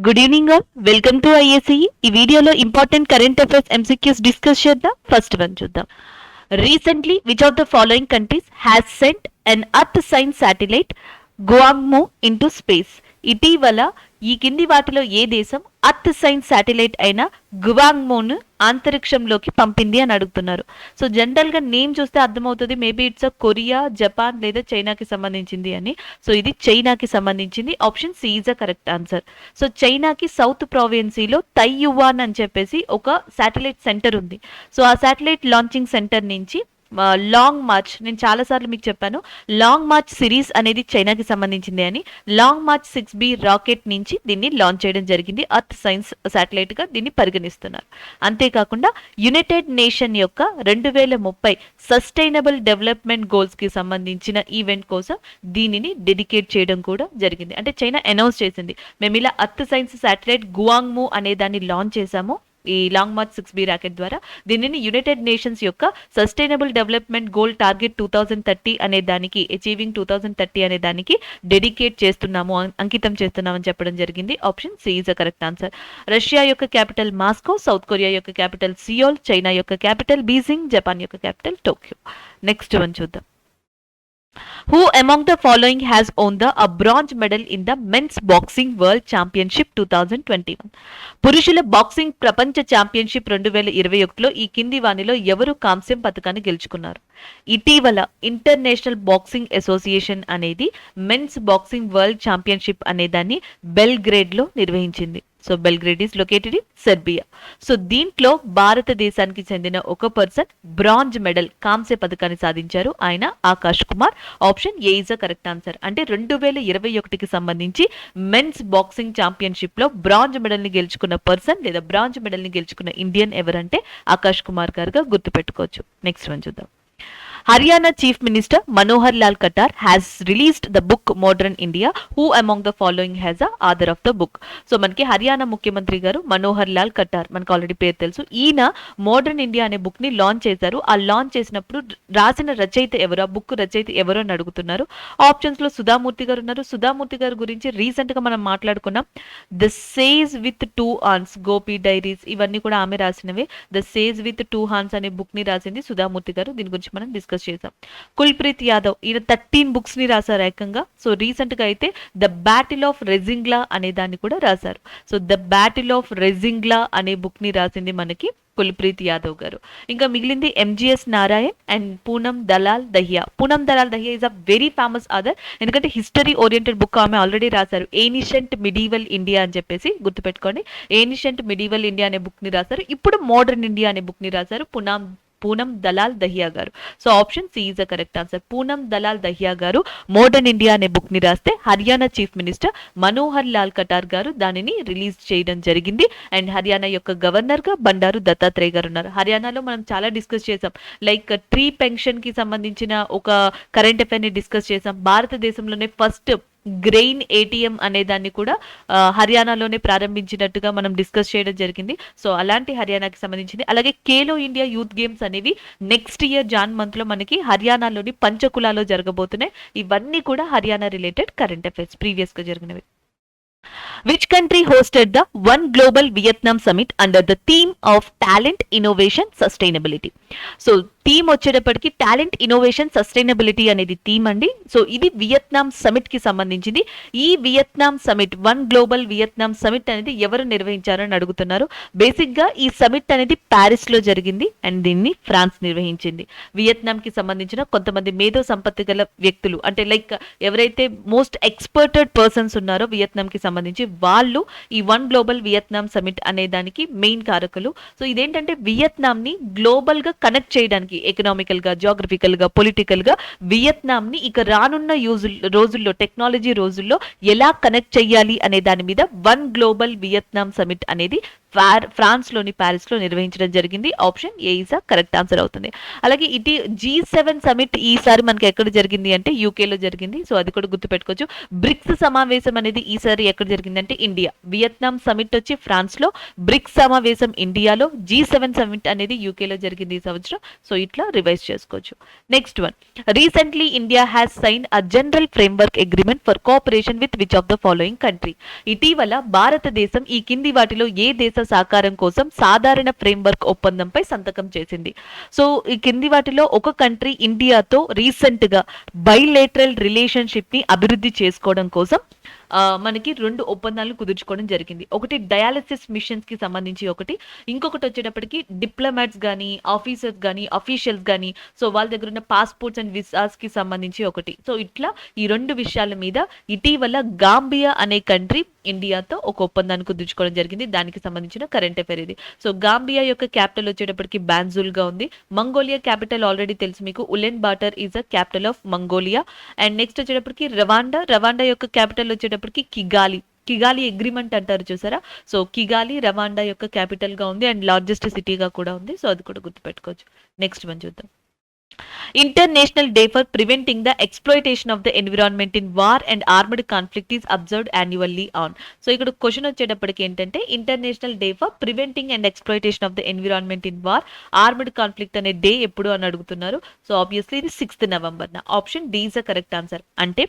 Good evening all. Welcome to IACE. ఈ వీడియోలో important current affairs MCQs discuss చేద్దాం. First one చూద్దాం. Recently which of the following countries has sent an earth science satellite Guangmu into space? ఇటీవల ఈ కింది వాటిలో ఏ దేశం earth science satellite అయిన గువాంగ్మోను అంతరిక్షంలోకి పంపింది అని అడుగుతున్నారు. సో జనరల్గా నేమ్ చూస్తే అర్థమవుతుంది, maybe it's a Korea, Japan లేదా చైనాకి సంబంధించింది అని. సో ఇది చైనాకి సంబంధించింది. Option C is a correct answer. So చైనాకి సౌత్ ప్రావిన్సీలో తైయువాన్ అని చెప్పేసి ఒక శాటిలైట్ సెంటర్ ఉంది. సో ఆ శాటిలైట్ లాంచింగ్ సెంటర్ నుంచి లాంగ్ మార్చ్, నేను చాలాసార్లు మీకు చెప్పాను, లాంగ్ మార్చ్ సిరీస్ అనేది చైనాకి సంబంధించింది అని. లాంగ్ మార్చ్ 6B రాకెట్ నుంచి దీన్ని లాంచ్ చేయడం జరిగింది. అర్త్ సైన్స్ శాటిలైట్గా దీన్ని పరిగణిస్తున్నారు. అంతేకాకుండా యునైటెడ్ నేషన్ యొక్క 2030 సస్టైనబుల్ డెవలప్మెంట్ గోల్స్కి సంబంధించిన ఈవెంట్ కోసం దీనిని డెడికేట్ చేయడం కూడా జరిగింది. అంటే చైనా అనౌన్స్ చేసింది, మేము ఇలా అర్త్ సైన్స్ శాటిలైట్ గువాంగ్మో అనే దాన్ని లాంచ్ చేశాము ఈ లాంగ్ మార్చ్ 6B రాకెట్ ద్వారా. దీనిని యునైటెడ్ నేషన్స్ యొక్క సస్టైనబుల్ డెవలప్మెంట్ గోల్ టార్గెట్ 2030 అనే దానికి, అచీవింగ్ 2030 అనే దానికి డెడికేట్ చేస్తున్నాము, అంకితం చేస్తున్నామని చెప్పడం జరిగింది. Option C is a correct answer. Russia యొక్క క్యాపిటల్ మాస్కో, సౌత్ కొరియా యొక్క క్యాపిటల్ సియోల్, చైనా యొక్క క్యాపిటల్ బీజింగ్, జపాన్ యొక్క క్యాపిటల్ టోక్యో. నెక్స్ట్ వన్ చూద్దాం. Who among the following has won a bronze medal in the men's boxing world championship 2021? పురుషుల boxing ప్రపంచ championship 2021లో ఈ కింది వానిలో ఎవరు కాంస్యం పథకాన్ని గెలుచుకున్నారు? ఇటీవల ఇంటర్నేషనల్ బాక్సింగ్ అసోసియేషన్ అనేది మెన్స్ బాక్సింగ్ వరల్డ్ ఛాంపియన్షిప్ అనే దాన్ని బెల్గ్రేడ్లో నిర్వహించింది. So Belgrade is located in Serbia. So దీంట్లో భారతదేశానికి చెందిన ఒక పర్సన్ బ్రాంజ్ మెడల్, కాంస్య పథకాన్ని సాధించారు. ఆయన Akash Kumar. Option A is a correct answer. అంటే 2021కి సంబంధించి మెన్స్ బాక్సింగ్ ఛాంపియన్షిప్ లో బ్రాంజ్ మెడల్ ని గెలుచుకున్న పర్సన్ లేదా బ్రాంజ్ మెడల్ ని గెలుచుకున్న ఇండియన్ ఎవరంటే ఆకాష్ కుమార్ గారుగా గుర్తుపెట్టుకోవచ్చు. నెక్స్ట్ వన్ చూద్దాం. Haryana Chief Minister Manohar Lal Khattar has released the book Modern India. Who among the following has the author of the book? So మనకి హర్యానా ముఖ్యమంత్రి గారు మనోహర్ లాల్ ఖట్టార్, మనకు ఆల్రెడీ పేరు తెలుసు. ఈయన మోడర్న్ ఇండియా అనే బుక్ ని లాంచ్ చేశారు. ఆ లాంచ్ చేసినప్పుడు రాసిన రచయిత ఎవరు, ఆ బుక్ రచయిత ఎవరు అని అడుగుతున్నారు. ఆప్షన్స్ లో సుధామూర్తి గారు ఉన్నారు. సుధామూర్తి గారి గురించి రీసెంట్ గా మనం మాట్లాడుకున్నాం. The sage with two horns, Gopi diaries, ఇవన్నీ కూడా ఆమె రాసినవే. The sage with two horns అనే బుక్ ని రాసింది సుధామూర్తి గారు. దీని గురించి మనం డిస్కస్ చేసాం. కుల్ప్రీత్ యాదవ్, ఈయన 13 బుక్స్ ని రాశారు ఏకంగా. సో రీసెంట్ గా అయితే ద బ్యాటిల్ ఆఫ్ రెజింగ్లా అనే దాన్ని కూడా రాశారు. సో ద బ్యాటిల్ ఆఫ్ రెజింగ్లా అనే బుక్ ని రాసింది మనకి కుల్ప్రీత్ యాదవ్ గారు. ఇంకా మిగిలింది MGS Narayan and Poonam Dalal Dahiya. Poonam Dalal Dahiya is a very famous author, ఎందుకంటే హిస్టరీ ఓరియంటెడ్ బుక్ ఆమె ఆల్రెడీ రాశారు. ఏనిషియంట్ మిడీవల్ ఇండియా అని చెప్పేసి గుర్తుపెట్టుకోండి. ఏనిషియంట్ మిడీవల్ ఇండియా అనే బుక్ ని రాశారు. ఇప్పుడు మోడర్న్ ఇండియా అనే బుక్ ని రాశారు పూనం దలాల్ దహియా గారు. So option C is a correct answer. Poonam Dalal Dahiya గారు మోడర్న్ ఇండియా అనే బుక్ ని రాస్తే హర్యానా చీఫ్ మినిస్టర్ మనోహర్ లాల్ ఖట్టార్ గారు దానిని రిలీజ్ చేయడం జరిగింది. అండ్ హర్యానా యొక్క గవర్నర్ గా బండారు దత్తాత్రేయ గారు ఉన్నారు. హర్యానాలో మనం చాలా డిస్కస్ చేసాం, లైక్ ట్రీ పెన్షన్ కి సంబంధించిన ఒక కరెంట్ అఫైర్ ని డిస్కస్ చేసాం. భారతదేశంలోనే ఫస్ట్ గ్రెయిన్ ఏటీఎం అనే దాన్ని కూడా హర్యానాలోనే ప్రారంభించినట్టుగా మనం డిస్కస్ చేయడం జరిగింది. సో అలాంటి హర్యానాకి సంబంధించింది. అలాగే ఖేలో ఇండియా యూత్ గేమ్స్ అనేవి నెక్స్ట్ ఇయర్ జాన్ మంత్ లో మనకి హర్యానాలోని పంచకులాలో జరగబోతున్నాయి. ఇవన్నీ కూడా Haryana related current affairs previous గా జరిగినవి. Which country hosted the One Global Vietnam Summit under the theme of Talent, Innovation, Sustainability? So theme వచ్చేటప్పటికి టాలెంట్, ఇన్నోవేషన్, సస్టైనబిలిటీ అనేది థీమ్ అండి. సో ఇది వియత్నాం సమిట్ కి సంబంధించింది. ఈ Vietnam summit, one global Vietnam summit అనేది ఎవరు నిర్వహించారని అడుగుతున్నారు. బేసిక్ గా ఈ సమిట్ అనేది ప్యారిస్ లో జరిగింది అండ్ దీన్ని ఫ్రాన్స్ నిర్వహించింది. వియత్నాం కి సంబంధించిన కొంతమంది మేధో సంపత్తి గల వ్యక్తులు, అంటే లైక్ ఎవరైతే మోస్ట్ ఎక్స్పర్టెడ్ పర్సన్స్ ఉన్నారో వియత్నాం కి సంబంధించి, వాళ్ళు ఈ వన్ గ్లోబల్ వియత్నాం సమిట్ అనే దానికి మెయిన్ కారకులు. సో ఇదేంటంటే వియత్నాం ని గ్లోబల్ గా కనెక్ట్ చేయడానికి, ఎకనామికల్ గా, జాగ్రఫికల్ గా, పొలిటికల్ గా వియత్నాం ని ఇక రానున్న రోజుల్లో, టెక్నాలజీ రోజుల్లో ఎలా కనెక్ట్ చేయాలి అనే దాని మీద వన్ గ్లోబల్ వియత్నాం సమిట్ అనేది ఫ్రాన్స్లోని ప్యారిస్లో నిర్వహించడం జరిగింది. Option A is a correct answer అవుతుంది. అలాగే ఇది G7 సమిట్ ఈసారి మనకి ఎక్కడ జరిగింది అంటే యూకేలో జరిగింది. సో అది కూడా గుర్తుపెట్టుకోవచ్చు. బ్రిక్స్ సమావేశం అనేది ఈసారి ఎక్కడ జరిగింది అంటే ఇండియా. వియత్నాం సమిట్ వచ్చి ఫ్రాన్స్లో, బ్రిక్స్ సమావేశం ఇండియాలో, G7 సమిట్ అనేది యూకేలో జరిగింది ఈ సంవత్సరం. సో ఇట్లా రివైజ్ చేసుకోవచ్చు. Next one, recently India has sign a general framework agreement for cooperation with which of the following country. ఇటీవల భారతదేశం ఈ కింది వాటిలో ఏ దేశ సహకారం కోసం సాధారణ ఫ్రేమ్వర్క్ ఒప్పందంపై సంతకం చేసింది. సో ఈ కింది వాటిలో ఒక కంట్రీ ఇండియాతో రీసెంట్ గా బైలేటరల్ రిలేషన్షిప్ ని అభివృద్ధి చేసుకోవడం కోసం మనకి 2 ఒప్పందాలను కుదుర్చుకోవడం జరిగింది. ఒకటి డయాలసిస్ మిషన్స్ కి సంబంధించి ఒకటి, ఇంకొకటి వచ్చేటప్పటికి డిప్లొమాట్స్ కానీ, ఆఫీసర్స్ కానీ, అఫీషియల్స్ కానీ, సో వాళ్ళ దగ్గర ఉన్న పాస్పోర్ట్స్ అండ్ విసాస్ కి సంబంధించి ఒకటి. సో ఇట్లా ఈ 2 విషయాల మీద ఇటీవల గాంబియా అనే కంట్రీ ఇండియాతో ఒక ఒప్పందాన్ని కుదుర్చుకోవడం జరిగింది. దానికి సంబంధించిన కరెంట్ అఫైర్ ఇది. సో గాంబియా యొక్క క్యాపిటల్ వచ్చేటప్పటికి బాన్జుల్ గా ఉంది. మంగోలియా క్యాపిటల్ ఆల్రెడీ తెలుసు మీకు, woollen barter is a capital of Mongolia. And next వచ్చేటప్పటికి రవాండా యొక్క క్యాపిటల్ వచ్చేటప్పటికి కిగాలి అగ్రిమెంట్ అంటారు చూసారా. సో కిగాలి రవాండా యొక్క క్యాపిటల్ గా ఉంది అండ్ లార్జెస్ట్ సిటీగా కూడా ఉంది. సో అది కూడా గుర్తుపెట్టుకోవచ్చు. నెక్స్ట్ మనం చూద్దాం. International day for preventing the exploitation of the environment in war and armed conflict is observed annually on. So ఇక్కడ క్వశ్చన్ వచ్చేటప్పటికి ఏంటంటే international day for preventing and exploitation of the environment in war armed conflict అనే day ఎప్పుడు అని అడుగుతున్నారు. So obviously ఇది 6th November. Option D is the correct answer. అంటే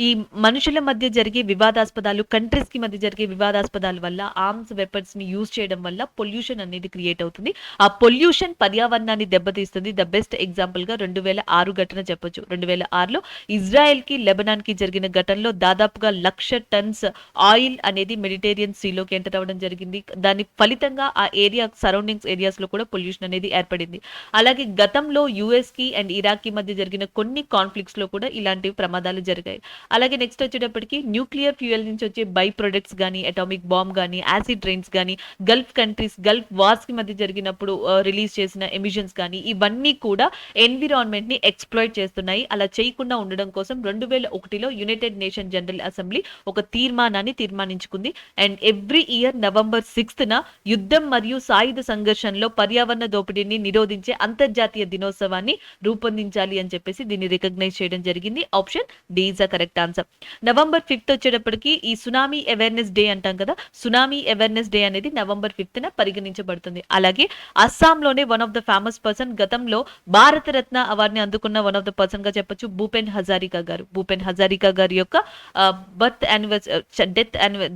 ఈ మనుషుల మధ్య జరిగే వివాదాస్పదాలు, కంట్రీస్ కి మధ్య జరిగే వివాదాస్పదాల వల్ల, ఆర్మ్స్ వెపన్స్ ని యూజ్ చేయడం వల్ల పొల్యూషన్ అనేది క్రియేట్ అవుతుంది. ఆ పొల్యూషన్ పర్యావరణాన్ని దెబ్బతీస్తుంది. ద బెస్ట్ ఎగ్జాంపుల్ గా 2006 ఘటన చెప్పొచ్చు. 2006లో ఇజ్రాయెల్ కి లెబనాన్ కి జరిగిన ఘటనలో దాదాపుగా 1,00,000 టన్స్ ఆయిల్ అనేది మెడిటేరియన్ సీలోకి ఎంటర్ అవ్వడం జరిగింది. దాని ఫలితంగా ఆ ఏరియా సరౌండింగ్స్ ఏరియాస్ లో కూడా పొల్యూషన్ అనేది ఏర్పడింది. అలాగే గతంలో యుఎస్ కి అండ్ ఇరాక్ కి మధ్య జరిగిన కొన్ని కాన్ఫ్లిక్ట్స్ లో కూడా ఇలాంటి ప్రమాదాలు జరిగాయి. అలాగే నెక్స్ట్ వచ్చేటప్పటికి న్యూక్లియర్ ఫ్యూయల్ నుంచి వచ్చే బై ప్రొడక్ట్స్ కానీ, అటామిక్ బాంబ్ కానీ, యాసిడ్ రైన్స్ కానీ, గల్ఫ్ కంట్రీస్ గల్ఫ్ వార్స్ కి మధ్య జరిగినప్పుడు రిలీజ్ చేసిన ఎమిషన్స్ కానీ, ఇవన్నీ కూడా ఎన్విరాన్మెంట్ ని ఎక్స్ప్లాయిట్ చేస్తున్నాయి. అలా చేయకుండా ఉండడం కోసం 2001లో యునైటెడ్ నేషన్ జనరల్ అసెంబ్లీ ఒక తీర్మానాన్ని తీర్మానించుకుంది. అండ్ ఎవ్రీ ఇయర్ నవంబర్ 6న యుద్ధం మరియు సాయుధ సంఘర్షణలో పర్యావరణ దోపిడీని నిరోధించే అంతర్జాతీయ దినోత్సవాన్ని రూపొందించాలి అని చెప్పేసి దీన్ని రికగ్నైజ్ చేయడం జరిగింది. Option D is the correct answer. November 5th వచ్చేటప్పటికి ఈ సునామీ అవేర్నెస్ డే అంటాం కదా, సునామీ అవేర్నెస్ డే అనేది నవంబర్ 5న పరిగణించబడుతుంది. అలాగే అస్సాంలోనే one of the famous person, గతంలో భారతరత్న అవార్డుని అందుకున్న వన్ ఆఫ్ ద పర్సన్ గా చెప్పొచ్చు, భూపెన్ హజారికా గారు. భూపెన్ హజారికా గారి యొక్క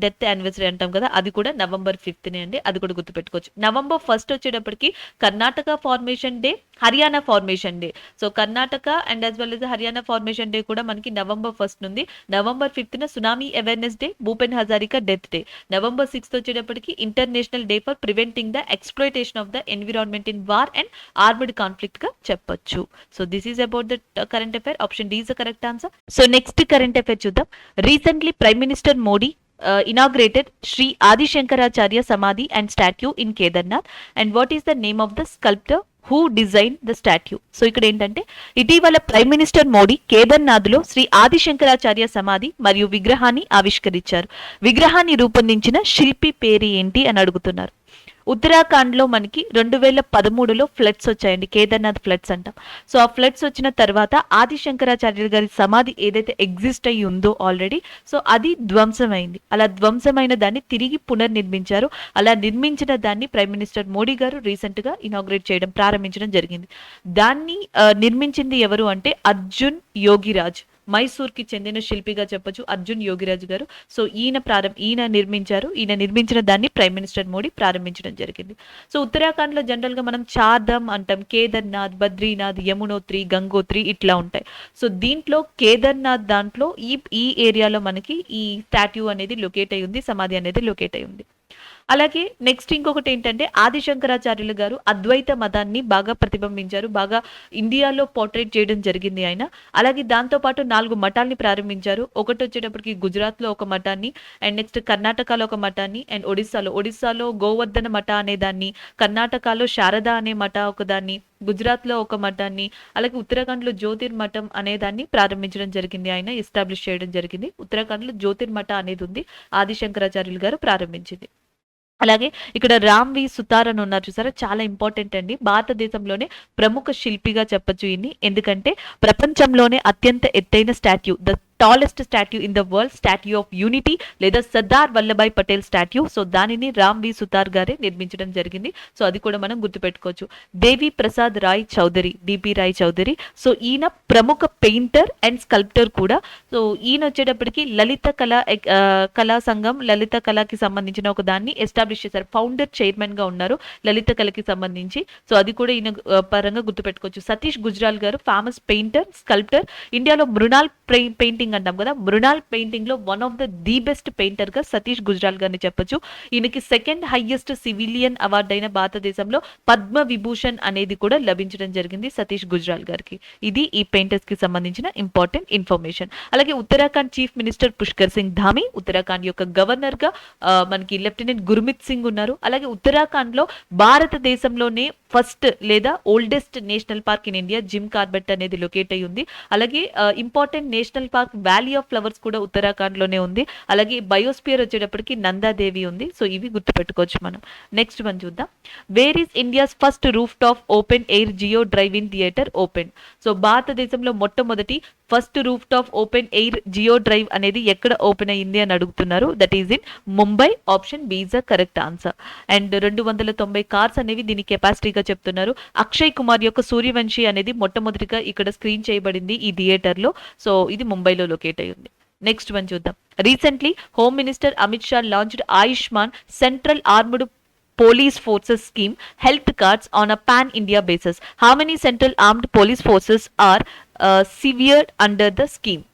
డెత్ యానివర్సరీ అంటాం కదా, అది కూడా నవంబర్ 5నే అండి. అది కూడా గుర్తుపెట్టుకోవచ్చు. నవంబర్ 1st వచ్చేటప్పటికి Karnataka formation day, Haryana formation day. So Karnataka and as well as Haryana formation day కూడా మనకి నవంబర్ 1st నుండి. నవంబర్ 5న tsunami awareness day, Bhupen Hazarika death day. November 6th వచ్చేటప్పటికి international day for preventing the exploitation of the environment in war and armed conflict గా చెప్పొచ్చు. So this is about the current affair. Option D is the correct answer. So next current affair చూద్దాం. Recently prime minister Modi inaugurated Sri Adi Shankaracharya Samadhi and statue in Kedarnath. And what is the name of the sculptor who designed the statue? So ఇక్కడ ఏంటంటే ఇటీవల prime minister Modi Kedarnath లో శ్రీ ఆది శంకరాచార్య సమాధి మరియు విగ్రహాన్ని ఆవిష్కరించారు. విగ్రహాన్ని రూపొందించిన శిల్పి పేరు ఏంటి అని అడుగుతున్నారు. ఉత్తరాఖండ్ లో మనకి 2013లో ఫ్లడ్స్ వచ్చాయండి, కేదార్నాథ్ ఫ్లడ్స్ అంటాం. సో ఆ ఫ్లడ్స్ వచ్చిన తర్వాత ఆది శంకరాచార్యుల గారి సమాధి ఏదైతే ఎగ్జిస్ట్ అయ్యి ఉందో ఆల్రెడీ, సో అది ధ్వంసమైంది. అలా ధ్వంసమైన దాన్ని తిరిగి పునర్నిర్మించారు. అలా నిర్మించిన దాన్ని ప్రైమ్ మినిస్టర్ మోడీ గారు రీసెంట్ గా ఇనాగ్రేట్ చేయడం, ప్రారంభించడం జరిగింది. దాన్ని నిర్మించింది ఎవరు అంటే అర్జున్ యోగిరాజ్, మైసూర్ కి చెందిన శిల్పిగా చెప్పొచ్చు అర్జున్ యోగిరాజు గారు. సో ఈయన నిర్మించారు. ఈయన నిర్మించిన దాన్ని ప్రైమ్ మినిస్టర్ మోడీ ప్రారంభించడం జరిగింది. సో ఉత్తరాఖండ్ లో జనరల్ గా మనం చార్ధామ్ అంటాం, కేదార్నాథ్, బద్రీనాథ్, యమునోత్రి, గంగోత్రి ఇట్లా ఉంటాయి. సో దీంట్లో కేదార్నాథ్ దాంట్లో ఈ ఏరియాలో మనకి ఈ స్టాట్యూ అనేది లొకేట్ అయి ఉంది, సమాధి అనేది లొకేట్ అయి ఉంది. అలాగే నెక్స్ట్ ఇంకొకటి ఏంటంటే ఆది శంకరాచార్యులు గారు అద్వైత మతాన్ని బాగా ప్రతిబింబించారు, బాగా ఇండియాలో పోర్ట్రేట్ చేయడం జరిగింది ఆయన. అలాగే దాంతో పాటు 4 మఠాలని ప్రారంభించారు. ఒకటి వచ్చేటప్పటికి గుజరాత్ లో ఒక మఠాన్ని, అండ్ నెక్స్ట్ కర్ణాటకలో ఒక మఠాన్ని, అండ్ ఒడిస్సాలో గోవర్ధన మఠ అనే దాన్ని, కర్ణాటకలో శారద అనే మఠ ఒకదాన్ని, గుజరాత్ లో ఒక మఠాన్ని, అలాగే ఉత్తరాఖండ్ లో జ్యోతిర్మఠం అనే దాన్ని ప్రారంభించడం జరిగింది. ఆయన ఎస్టాబ్లిష్ చేయడం జరిగింది. ఉత్తరాఖండ్ లో జ్యోతిర్మఠ అనేది ఉంది, ఆది శంకరాచార్యులు గారు ప్రారంభించింది. అలాగే ఇక్కడ రామ్ వి సుతార్ అని ఉన్నారు చూసారా, చాలా ఇంపార్టెంట్ అండి. భారతదేశంలోనే ప్రముఖ శిల్పిగా చెప్పొచ్చు ఈయన్ని. ఎందుకంటే ప్రపంచంలోనే అత్యంత ఎత్తైన statue, the tallest statue in the world, statue of unity లేదా సర్దార్ వల్లభాయ్ పటేల్ స్టాట్యూ. సో దానిని రామ్ వి సుతార్ గారే నిర్మించడం జరిగింది. సో అది కూడా మనం గుర్తుపెట్టుకోవచ్చు. దేవి ప్రసాద్ రాయ్ చౌదరి, డిపి రాయ్ చౌదరి. సో ఈయన ప్రముఖ పెయింటర్ అండ్ స్కల్ప్టర్ కూడా. సో ఈయన వచ్చేటప్పటికి లలిత కళా సంఘం, లలిత కళకి సంబంధించిన ఒక దాన్ని ఎస్టాబ్లిష్ చేశారు. ఫౌండర్ చైర్మన్ గా ఉన్నారు లలిత కళకి సంబంధించి. సో అది కూడా ఈయన పరంగా గుర్తుపెట్టుకోవచ్చు. సతీష్ గుజ్రాల్ గారు ఫేమస్ పెయింటర్, స్కల్ప్టర్. ఇండియాలో మృణాల్ పెయింటింగ్ అంటాం కదా, మృణాల్ పెయింటింగ్ లో one of the best painter గా సతీష్ గుజ్రాల్ గారిని చెప్పొచ్చు. ఈయనకి సెకండ్ హైయెస్ట్ సివిలియన్ అవార్డు అయిన భారతదేశంలో పద్మ విభూషణ్ అనేది కూడా లభించడం జరిగింది సతీష్ గుజ్రాల్ గారికి. ఇది ఈ పెయింటర్స్ కి సంబంధించిన ఇంపార్టెంట్ ఇన్ఫర్మేషన్. అలాగే ఉత్తరాఖండ్ చీఫ్ మినిస్టర్ పుష్కర్ సింగ్ ధామి, ఉత్తరాఖండ్ యొక్క గవర్నర్ గా మనకి లెఫ్టినెంట్ గుర్మిత్ సింగ్ ఉన్నారు. అలాగే ఉత్తరాఖండ్ లో భారతదేశంలోనే ఫస్ట్ లేదా oldest national park in India Jim Corbett అనేది లొకేట్ అయి ఉంది. అలాగే important national park valley of flowers కూడా ఉత్తరాఖండ్ లోనే ఉంది. అలాగే బయోస్పియర్ వచ్చేటప్పటికి నందాదేవి ఉంది. సో ఇవి గుర్తుపెట్టుకోవచ్చు మనం. నెక్స్ట్ వన్ చూద్దాం. Where is India's first roof top open air Jio drive in theatre open. So భారతదేశంలో మొట్టమొదటి first roof top open air Jio drive అనేది ఎక్కడ ఓపెన్ అయ్యింది అని అడుగుతున్నారు. That is in Mumbai. Option B is the correct answer. And 290 cars అనేవి దీని కెపాసిటీగా చెప్తున్నారు. అక్షయ్ కుమార్ యొక్క సూర్యవంశి అనేది మొట్టమొదటిగా ఇక్కడ స్క్రీన్ చేయబడింది ఈ థియేటర్ లో. సో ఇది ముంబైలో లొకేట్ అయి ఉంది. నెక్స్ట్ వన్ చూద్దాం. Recently home minister Amit Shah launched Ayushman central armed police forces scheme health cards on a pan India basis. How many central armed police forces are severed under the scheme?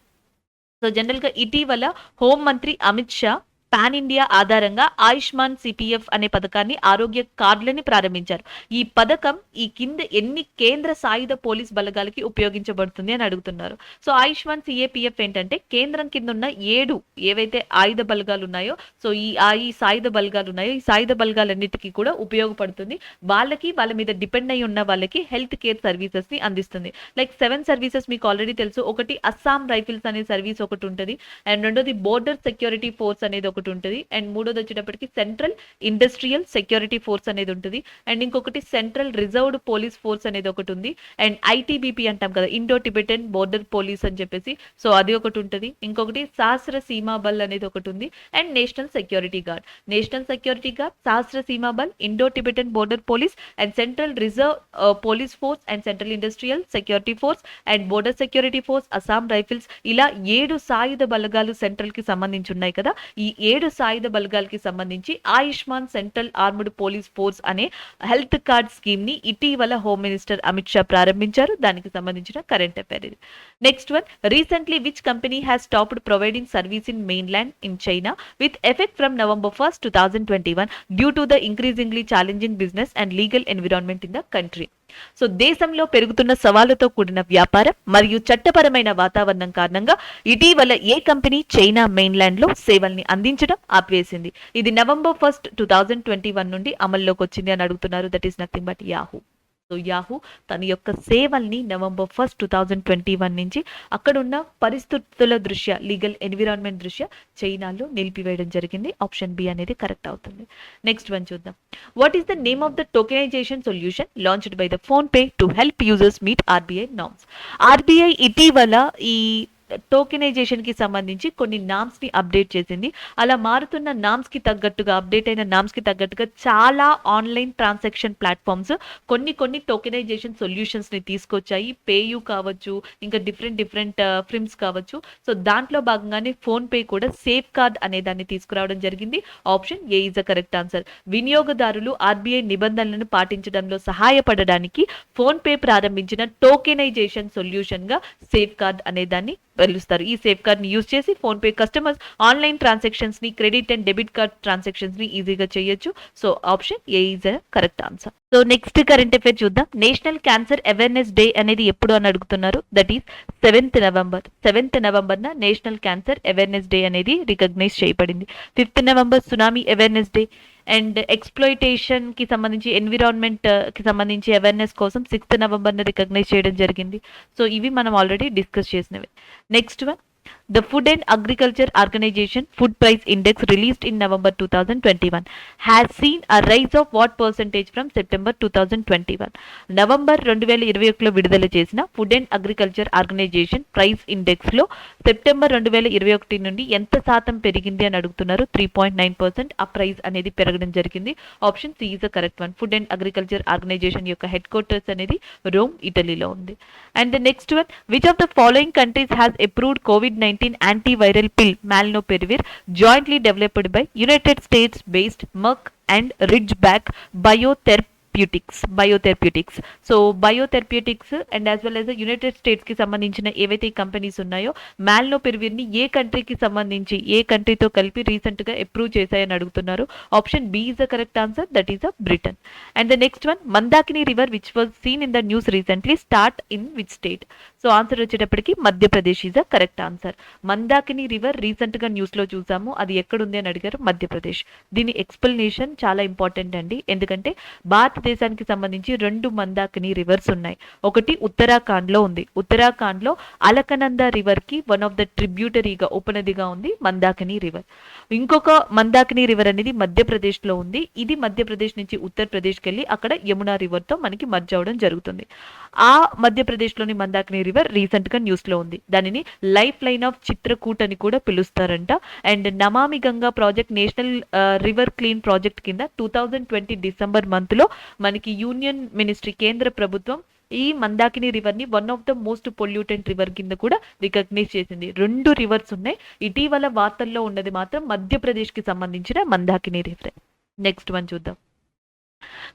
So general గా ఇటీవల home మంత్రి Amit Shah pan India ఆధారంగా Ayushman CPF అనే పథకాన్ని, ఆరోగ్య కార్డులని ప్రారంభించారు. ఈ పథకం ఈ కింద ఎన్ని కేంద్ర సాయుధ పోలీస్ బలగాలకి ఉపయోగించబడుతుంది అని అడుగుతున్నారు. సో ఆయుష్మాన్ సిఏపిఎఫ్ ఏంటంటే కేంద్రం కింద ఉన్న 7 ఏవైతే ఆయుధ బలగాలు ఉన్నాయో, సో ఈ సాయుధ బలగాలు ఉన్నాయో, ఈ సాయుధ బలగాలన్నిటికీ కూడా ఉపయోగపడుతుంది. వాళ్ళ మీద డిపెండ్ అయి ఉన్న వాళ్ళకి హెల్త్ కేర్ సర్వీసెస్ ని అందిస్తుంది. లైక్ 7 సర్వీసెస్ మీకు ఆల్రెడీ తెలుసు. ఒకటి అస్సాం రైఫిల్స్ అనే సర్వీస్ ఒకటి ఉంటుంది, అండ్ రెండోది బోర్డర్ సెక్యూరిటీ ఫోర్స్ అనేది ఒకటి ఉంటుంది, అండ్ మూడోది వచ్చేటప్పటికి సెంట్రల్ ఇండస్ట్రియల్ సెక్యూరిటీ ఫోర్స్ అనేది ఉంటుంది, అండ్ ఇంకొకటి సెంట్రల్ రిజర్వ్డ్ పోలీస్ ఫోర్స్ అనేది ఒకటి ఉంది, అండ్ ఐటీబీపీ అంటాం కదా, ఇండో టిబెటన్ బోర్డర్ పోలీస్ అని చెప్పేసి. సో అది ఒకటి ఉంటుంది. ఇంకొకటి సహస్ర సీమా బల్ అనేది ఒకటి ఉంది, and national security guard. Sahasra Seema Bal, Indo Tibetan border police, and central reserve police force, and central industrial security force, and border security force, Assam rifles. ఇలా 7 సాయుధ బలగాలు సెంట్రల్ కి సంబంధించి ఉన్నాయి కదా. ఈ 7 సాయుధ బలగాలకి సంబంధించి Ayushman central armed police force అనే హెల్త్ కార్డ్ స్కీమ్ ని ఇటీవల హోమ్ మినిస్టర్ అమిత్ షా ప్రారంభించారు. దానికి సంబంధించిన కరెంట్ అఫైర్ ఇది. Next one. Recently which company has stopped providing service in mainland in China with effect from November 1st, 2021 due to the increasingly challenging business and legal environment in the country. So దేశంలో పెరుగుతున్న సవాళ్లతో కూడిన వ్యాపారం మరియు చట్టపరమైన వాతావరణం కారణంగా ఇటీవల ఏ కంపెనీ చైనా మెయిన్లాండ్ లో సేవల్ని అందించడం ఆపివేసింది. ఇది November 1st, 2021 నుండి అమల్లోకి వచ్చింది అని అడుగుతున్నారు. That is nothing but Yahoo. So Yahoo తన యొక్క సేవల్ని November 1st, 2021 నుంచి అక్కడున్న పరిస్థితుల దృష్ట్యా, లీగల్ ఎన్విరాన్మెంట్ దృష్ట్యా చైనాలో నిలిపివేయడం జరిగింది. ఆప్షన్ బి అనేది కరెక్ట్ అవుతుంది. నెక్స్ట్ వన్ చూద్దాం. What is the name of the tokenization solution launched by the phone pay to help users meet RBI norms. RBI ఇటీవల ఈ టోకెనైజేషన్ కి సంబంధించి కొన్ని నామ్స్ ని అప్డేట్ చేసింది. అలా మారుతున్న నామ్స్ కి తగ్గట్టుగా, అప్డేట్ అయిన నామ్స్ కి తగ్గట్టుగా చాలా ఆన్లైన్ ట్రాన్సాక్షన్ ప్లాట్ఫామ్స్ కొన్ని టోకెనైజేషన్ సొల్యూషన్స్ ని తీసుకొచ్చాయి. పేయూ కావచ్చు, ఇంకా డిఫరెంట్ ఫ్రిమ్స్ కావచ్చు. సో దాంట్లో భాగంగానే ఫోన్ పే కూడా సేఫ్ కార్డ్ అనే దాన్ని తీసుకురావడం జరిగింది. Option A is the correct answer. వినియోగదారులు ఆర్బీఐ నిబంధనలను పాటించడంలో సహాయపడడానికి ఫోన్ పే ప్రారంభించిన టోకెనైజేషన్ సొల్యూషన్ గా సేఫ్ కార్డ్ అనే దాన్ని వెలుస్తారు. ఈ సేఫ్ కార్డ్ ని యూజ్ చేసి PhonePe customers online transactions ని, credit and debit card transactions ని ఈజీగా చేయొచ్చు. So option A is the correct answer. So next current affair చూద్దాం. నేషనల్ క్యాన్సర్ అవేర్నెస్ డే అనేది ఎప్పుడు అని అడుగుతున్నారు. That is 7th November. 7th November national cancer awareness day అనేది రికగ్నైజ్ చేయబడింది. 5th November tsunami awareness day, and exploitation కి సంబంధించి, environment కి సంబంధించి అవేర్నెస్ కోసం 6th November రికగ్నైజ్ చేయడం జరిగింది. సో ఇవి మనం ఆల్రెడీ డిస్కస్ చేసినవి. Next one. The Food and Agriculture Organization Food Price Index released in November 2021 has seen a rise of what percentage from September 2021? November 2021లో విడుదల చేసిన food and agriculture organization price index లో September 2021 నుండి ఎంత శాతం పెరిగింది అని అడుగుతున్నారు. 3.9% ఆ ప్రైస్ అనేది పెరగడం జరిగింది. Option C is the correct one. Food and agriculture organization యొక్క హెడ్ క్వార్టర్స్ అనేది రోమ్, ఇటలీలో ఉంది. And the next one, which of the following countries has approved COVID-19 antiviral pill Molnupiravir jointly developed by United States based Merck and Ridgeback biotherapeutics. So biotherapeutics and as well as United States కి సంబంధించిన ఏవైతే companies ఉన్నాయో మాల్నోపిరవిర్ ని ఏ కంట్రీకి సంబంధించి ఏ కంట్రీతో కలిపి recent గా approve చేశాయని అడుగుతున్నారు. Option B is the correct answer, that is the Britain. And the next one, Mandakini river which was seen in the news recently start in which state? So answer వచ్చేటప్పటికి Madhya Pradesh is the correct answer. Mandakini river recent గా news లో చూసాము, అది ఎక్కడుంది అని అడిగారు, మధ్యప్రదేశ్. దీని explanation చాలా ఇంపార్టెంట్ అండి, ఎందుకంటే భారతదేశానికి సంబంధించి 2 మందాకిని రివర్స్ ఉన్నాయి. ఒకటి ఉత్తరాఖండ్ లో ఉంది. ఉత్తరాఖండ్ లో అలకనంద రివర్ కి వన్ ఆఫ్ ద ట్రిబ్యూటరీగా ఉపనదిగా ఉంది మందాకిని రివర్. ఇంకొక మందాకిని రివర్ అనేది మధ్యప్రదేశ్ లో ఉంది. ఇది మధ్యప్రదేశ్ నుంచి ఉత్తరప్రదేశ్కి వెళ్ళి అక్కడ యమునా రివర్ తో మనకి మర్జ్ అవడం జరుగుతుంది. ఆ మధ్యప్రదేశ్ లోని మందాకిని రివర్ రీసెంట్ గా న్యూస్ లో ఉంది. దానిని లైఫ్ లైన్ ఆఫ్ చిత్రకూట్ అని కూడా పిలుస్తారంట. And Namami Ganga project national river clean project కింద 2020 డిసెంబర్ మంత్ లో మనకి యూనియన్ మినిస్ట్రీ కేంద్ర ప్రభుత్వం ఈ మందాకిని రివర్ ని one of the most pollutant river కింద కూడా రికగ్నైజ్ చేసింది. 2 రివర్స్ ఉన్నాయి. ఇటీవల వార్తల్లో ఉన్నది మాత్రం మధ్యప్రదేశ్ కి సంబంధించిన మందాకిని రివర్. నెక్స్ట్ వన్ చూద్దాం.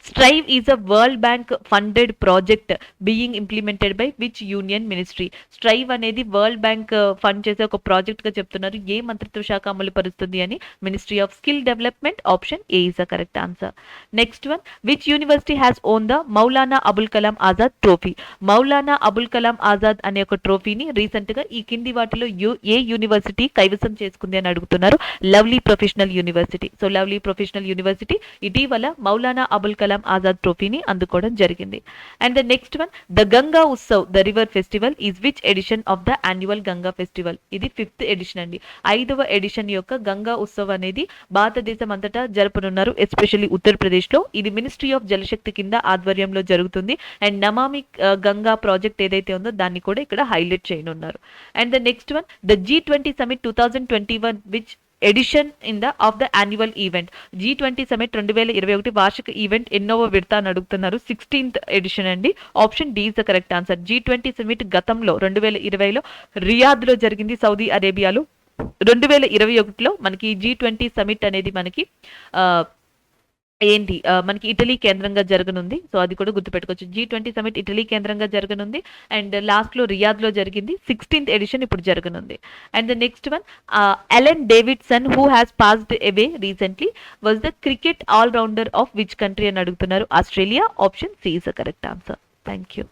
Strive is a world bank funded project being implemented by which union ministry? Strive అనేది వరల్డ్ బ్యాంక్ ఫండ్ చేసే ఒక ప్రాజెక్ట్ గా చెప్తున్నారు. ఏ మంత్రిత్వ శాఖ అమలు పరుస్తుంది అని? Ministry of skill development. Option A is the correct answer. Next one, which university has own the Maulana Abul Kalam Azad trophy? Maulana Abul Kalam Azad అనే ఒక ట్రోఫీని రీసెంట్ గా ఈ కింది వాటిలో ఏ యూనివర్సిటీ కైవసం చేసుకుంది అని అడుగుతున్నారు. Lovely professional university. So lovely professional university ఇటీవల మౌలానా అబుల్ కలాం ఆజాద్ ట్రోఫీని అందుకోవడం జరిగింది. And the next one, the Ganga Utsav the river festival is which edition of the annual Ganga festival? ఇది 5th ఎడిషన్ అండి. 5వ ఎడిషన్ యొక్క గంగా ఉత్సవ్ అనేది భారతదేశం అంతటా జరపనున్నారు, ఎస్పెషల్లీ ఉత్తరప్రదేశ్ లో. ఇది మినిస్ట్రీ ఆఫ్ జలశక్తి కింద ఆధ్వర్యంలో జరుగుతుంది. అండ్ నమామి గంగా ప్రాజెక్ట్ ఏదైతే ఉందో దాన్ని కూడా ఇక్కడ హైలైట్ చేయనున్నారు. And the next one, the G20 summit 2021 which edition in the of the annual event? G20 summit 2021 వార్షిక ఈవెంట్ ఎన్నోవ విడత అని అడుగుతున్నారు. 16th ఎడిషన్ అండి. Option D is the correct answer. G20 summit గతంలో 2020లో రియాద్ లో జరిగింది, సౌదీ అరేబియాలో. 2021లో మనకి G20 సమిట్ అనేది మనకి మనకి ఇటలీ కేంద్రంగా జరగనుంది. సో అది కూడా గుర్తుపెట్టుకోవచ్చు. G20 సమిట్ ఇటలీ కేంద్రంగా జరగనుంది. అండ్ లాస్ట్ లో రియాద్ లో జరిగింది. 16th ఎడిషన్ ఇప్పుడు జరగనుంది. And the next one, Ellen Davidson who has passed away recently was the cricket all rounder of which country అని అడుగుతున్నారు. Australia. Option C is the correct answer. Thank you.